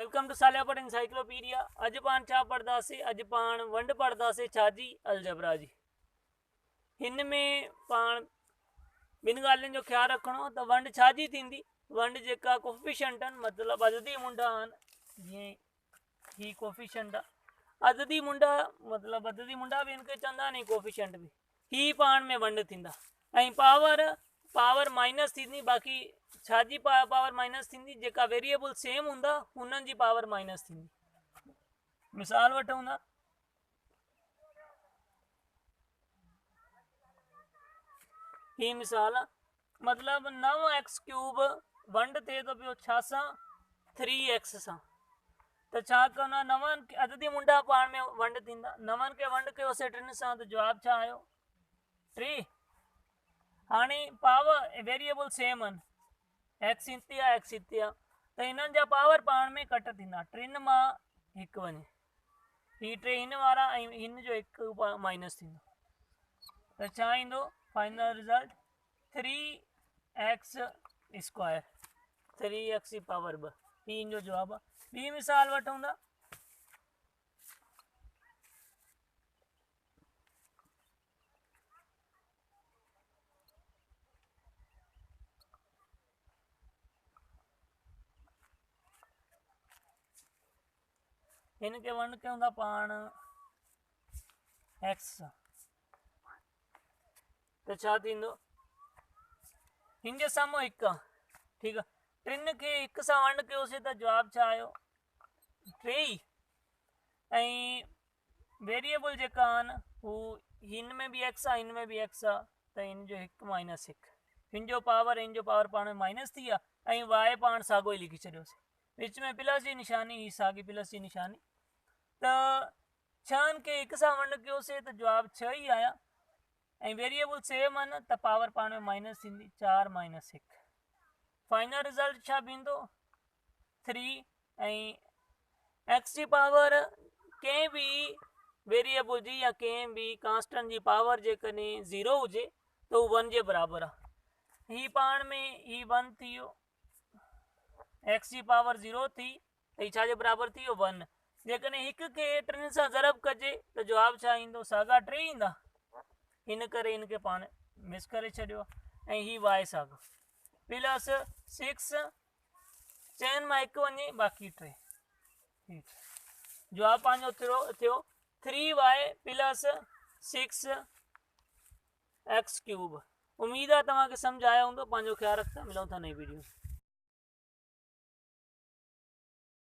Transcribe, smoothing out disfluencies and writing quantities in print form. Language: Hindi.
वेलकम टू सालिया पढ़ एनसाइक्लोपीडिया। अज पाण छा पढ़दासीं? अज पाण वंड पढ़दासीं छाजी? अलजबरा जी। हिन में पाण ॿिनि ॻाल्हियुनि जो ख़्यालु रखिणो त वंड छाजी थींदी। वंड जेका कोफिशंट आहिनि मतिलबु अददी मुंडा आहिनि, जीअं ही कोफिशंट आहे, अददी मुंडा मतिलबु अददी मुंडा बि हिनखे चवंदा आहिनि, कोफिशंट बि, ही पाण में वंड थींदा। ऐं पावर माइनस थींदी। बाक़ी छाजी पावर माइनस थींदी? जेका वेरिएबल सेम हूंदा हुननि जी पावर माइनस थींदी। मिसाल वठूं था, ही मिसाल आहे, मतिलबु 9x क्यूब वंड थिए थो पियो छा सां? 3x सां। त छा कंदा? नवनि अददी मुंडा पाण में वंड थींदा। नवनि खे वंड कयोसीं 3 सां, त जवाबु छा आयो? 3। हाणे पावर वेरिएबल सेम आहिनि, एक्स हिते आहे, एक्स हिते आहे, त हिननि जा पावर पाण में कट थींदा। 3 मां 1 वञे, ही 3 हिन वारा ऐं हिन जो 1 माइनस थींदो, त छा ईंदो? Final result 3x square, 3x जी पावर 2। ही इन जो जवाबु आहे। ॿी मिसाल वठूं था, हिन खे वंड कयूं था पाण x सां, त छा थींदो? हिन जो साम्हूं 1 आहे, ठीकु आहे। 3 खे 1 सां वंड कयोसीं त जवाबु छा आयो? 3। ऐं वेरिएबल जेका आहिनि हू हिन में बि x आहे, हिन में बि x आहे, त हिन जो 1 माइनस 1, हिन जो पावर पाण में माइनस थी आहे, ऐं y पाण साॻियो ई लिखी छॾियोसीं, विच में प्लस जी निशानी, ही साॻी प्लस जी निशानी। त 6 खे 1 सां वंड कयोसीं त जवाबु 6 ई आया, ऐं वेरिएबल सेम आहिनि त पावर पाण में माइनस थींदी, 4 माइनस 1। फाइनल रिज़ल्ट छा बींदो? 3। ऐं एक्स जी पावर कंहिं बि वेरिएबल जी या कंहिं बि कांस्टेंट जी पावर जेकॾहिं 0 हुजे त हू 1 जे बराबरि आहे। ही पाण में ही 1 थी वियो, एक्स जी पावर 0 थी त ही छा जे बराबरि थी वियो? 1। जेकॾहिं 1 खे 3 सां ज़रब कजे त जवाबु छा ईंदो? साॻा 3 ईंदा। हिन करे हिन खे पाण मिस करे छॾियो। ऐं ही y साॻियो प्लस 6, 4 मां 1 वञे, बाक़ी 3। जवाबु पंहिंजो थियो 3y प्लस 6x क्यूब। उम्मीद आहे तव्हांखे सम्झ आया हूंदो। पंहिंजो ख्यालु रखंदा, मिलूं था नई वीडियो में।